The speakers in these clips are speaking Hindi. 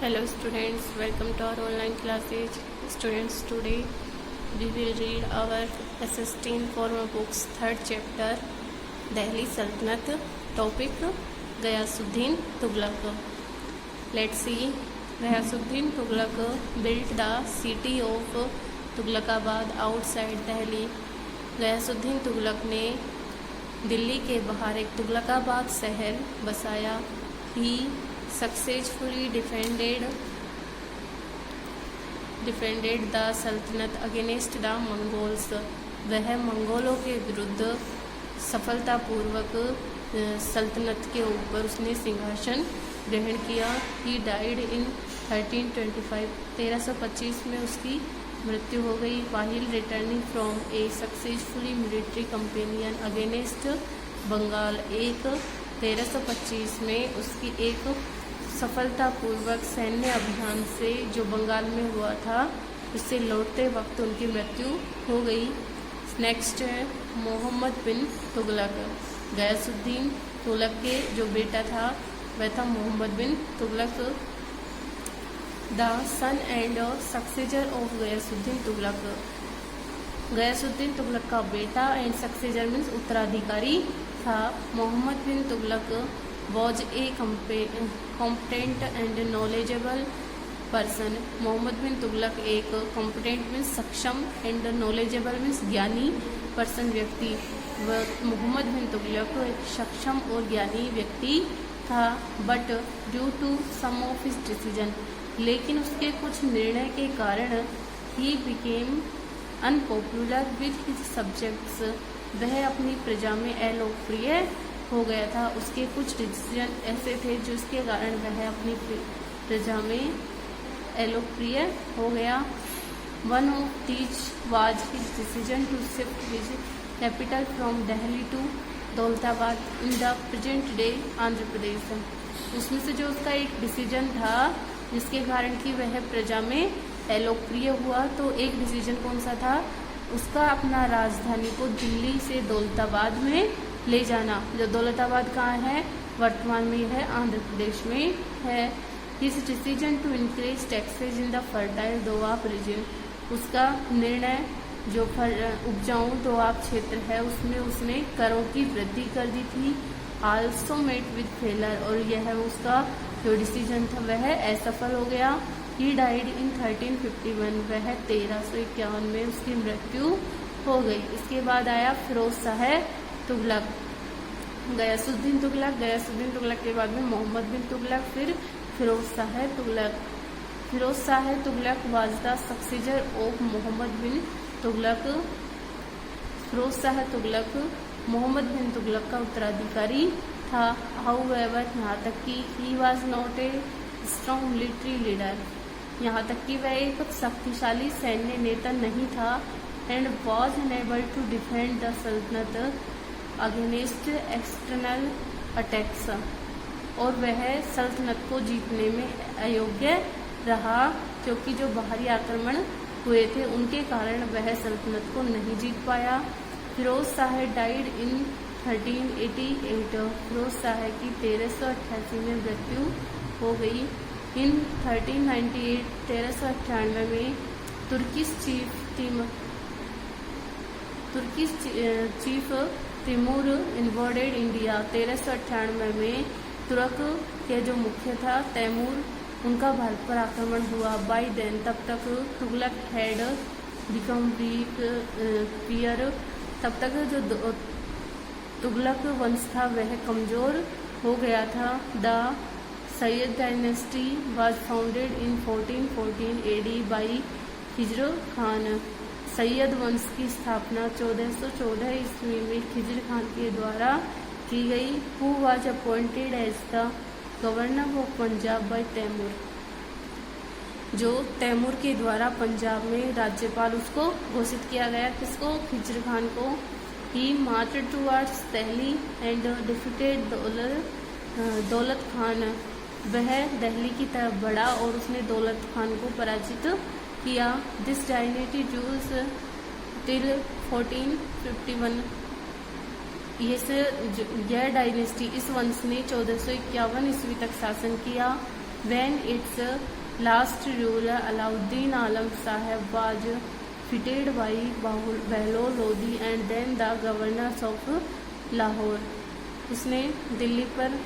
Hello students, welcome to our online classes. Students, today we will read our SS10 former books third chapter Delhi Sultanate. Topic Ghayasuddin Tughlaq. Let's see. Ghayasuddin Tughlaq built the city of Tughlaqabad outside Delhi. ghayasuddin Tughlaq ने दिल्ली के बाहर एक तुगलकाबाद शहर बसाया. He successfully defended the Sultanate against the Mongols. वह मंगोलों के विरुद्ध सफलतापूर्वक सल्तनत के ऊपर उसने सिंहासन ग्रहण किया. He died in 1325. 1325 में उसकी मृत्यु हो गई. While returning from a successfully military campaign against Bengal. 1325 में उसकी एक सफलतापूर्वक सैन्य अभियान से जो बंगाल में हुआ था उससे लौटते वक्त उनकी मृत्यु हो गई. नेक्स्ट है मोहम्मद बिन तुगलक. ghayasuddin तुगलक के जो बेटा था वह था Mohammad bin Tughlaq. The son and successor of ghayasuddin Tughlaq. ghayasuddin Tughlaq का बेटा एंड सक्सेसर मीन्स उत्तराधिकारी था. Mohammad bin Tughlaq was a competent and knowledgeable person. Mohammad bin Tughlaq एक competent मीन्स सक्षम and knowledgeable मीन्स ज्ञानी पर्सन व्यक्ति. मोहम्मद बिन तुगलक एक सक्षम और ज्ञानी व्यक्ति था. But due to some of his decision, लेकिन उसके कुछ निर्णय के कारण ही became unpopular with his subjects. वह अपनी प्रजा में अलोकप्रिय हो गया था. उसके कुछ डिसीजन ऐसे थे जिसके कारण वह अपनी प्रजा में अलोकप्रिय हो गया. One of these was his decision to shift his capital from Delhi to Daulatabad in the present day Andhra Pradesh. उसमें से जो उसका एक डिसीजन था जिसके कारण कि वह प्रजा में अलोकप्रिय हुआ, तो एक डिसीजन कौन सा था, उसका अपना राजधानी को दिल्ली से दौलताबाद में ले जाना. जो दौलताबाद कहाँ है, वर्तमान में है आंध्र प्रदेश में है. His decision to increase taxes in the fertile Doab region. उसका निर्णय जो उपजाऊ दोआब क्षेत्र है उसमें उसने करों की वृद्धि कर दी थी. आल्सो मेट विद फेलर, और यह उसका जो डिसीजन था वह असफल हो गया. He died in 1351. वह 1351 में उसकी मृत्यु हो गई. इसके बाद आया फिरोज शाह तुगलक. ghayasuddin तुगलक के बाद में मोहम्मद बिन तुगलक, फिर Firoz Shah Tughlaq. Firoz Shah Tughlaq was the successor of Mohammad bin Tughlaq. Firoz Shah Tughlaq Mohammad bin Tughlaq का उत्तराधिकारी था. हाउएवर, यहाँ तक कि he was not a strong military leader, यहाँ तक कि वह एक शक्तिशाली सैन्य नेता नहीं था. And was unable to defend the सल्तनत अगेंस्ट एक्सटर्नल अटैक्स, और वह सल्तनत को जीतने में अयोग्य रहा क्योंकि जो बाहरी आक्रमण हुए थे उनके कारण वह सल्तनत को नहीं जीत पाया. Firoz Shah died in 1388. फिरोज शाह की 1388 में मृत्यु हो गई. इन 1398 1398 में तुर्किश चीफ तिमूर इन्वॉर्डेड इंडिया. 1398 में तुर्क के जो मुख्य था तैमूर, उनका भारत पर आक्रमण हुआ. बाय देन, तब तक तुगलक हैड बिकम वीक पियर. तब तक जो तुगलक वंश था वह कमजोर हो गया था. The Sayyid dynasty was founded in 1414 AD by Khizr Khan. Sayyid वंश की स्थापना 1414 ईस्वी में खिजर खान के द्वारा की गई. Who was appointed as the governor of Punjab by Timur. जो तैमूर के द्वारा पंजाब में राज्यपाल उसको घोषित किया गया. किसको, खिजर खान को. He marched towards Delhi and defeated Daulat Khan. वह दिल्ली की तरफ बढ़ा और उसने दौलत खान को पराजित किया. This dynasty rules till 1451. यह डायनेस्टी, इस वंश ने 1451 ईस्वी तक शासन किया. When its last ruler Alauddin Alam Sahib was fitted by Behlol Lodi and then the governors of Lahore. उसने दिल्ली पर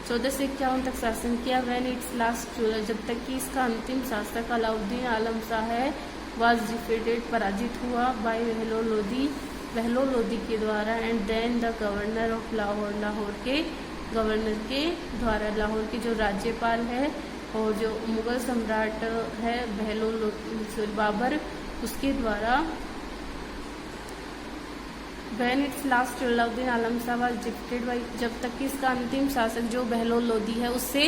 14 से 51 तक शासन किया। When its last ruler, जब तक कि इसका अंतिम शासक अलाउद्दीन आलम शाह was defeated, पराजित हुआ by बेहलोल लोदी के द्वारा and then the governor of Lahore, Lahore के गवर्नर के द्वारा, लाहौर के जो राज्यपाल है और जो मुगल सम्राट है बाबर, उसके द्वारा। When its last Alauddin Alam Shah was defeated by, जब तक कि इसका अंतिम शासक जो बेहलोल लोदी है उससे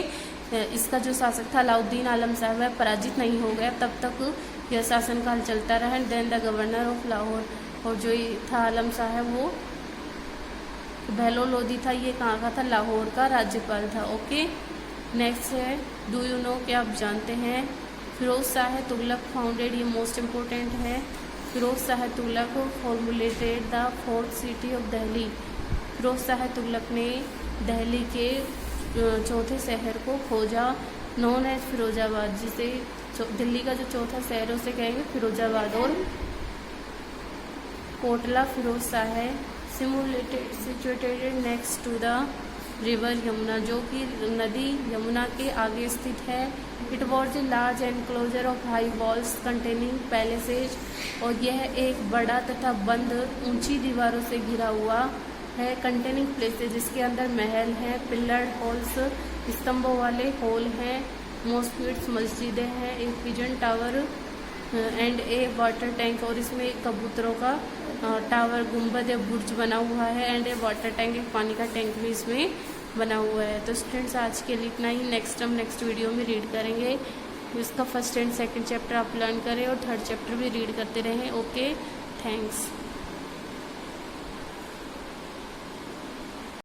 इसका जो शासक था अलाउद्दीन आलम शाह वह पराजित नहीं हो गया, तब तक यह शासनकाल चलता रहा। And then the governor of Lahore, और जो था आलम शाह वो बेहलोल लोदी था, ये कहाँ का था? लाहौर का राज्यपाल था। ओके, नेक्स्ट है डू यू नो, क्या आप जानते हैं? फिरोज शाह तुगलक फाउंडेड, ये मोस्ट इम्पोर्टेंट है। Firoz Shah Tughlaq formulated the fourth city of Delhi, Firoz Shah Tughlaq ने दिल्ली के चौथे शहर को खोजा। नॉन एज फिरोजाबाद, जिसे दिल्ली का जो चौथा शहर है उसे कहेंगे फिरोजाबाद। और Kotla Firoz Shah situated next to the river Yamuna, जो कि नदी यमुना के आगे स्थित है। It was a large enclosure of high walls containing palaces, और यह एक बड़ा तथा बंद ऊंची दीवारों से घिरा हुआ है। कंटेनिंग प्लेसेज, जिसके अंदर महल हैं, पिलर्ड हॉल्स, स्तंभों वाले हॉल हैं, मॉस्क्यूट्स मस्जिदें हैं, एक pigeon tower and A water tank, और इसमें एक कबूतरों का टावर गुंबद या बुर्ज बना हुआ है। एंड ए वाटर टैंक, एक पानी का टैंक भी इसमें बना हुआ है। तो स्टूडेंट्स आज के लिए इतना ही। हम नेक्स्ट वीडियो में रीड करेंगे। इसका फर्स्ट एंड सेकंड चैप्टर आप लर्न करें और थर्ड चैप्टर भी रीड करते रहें। Okay, thanks.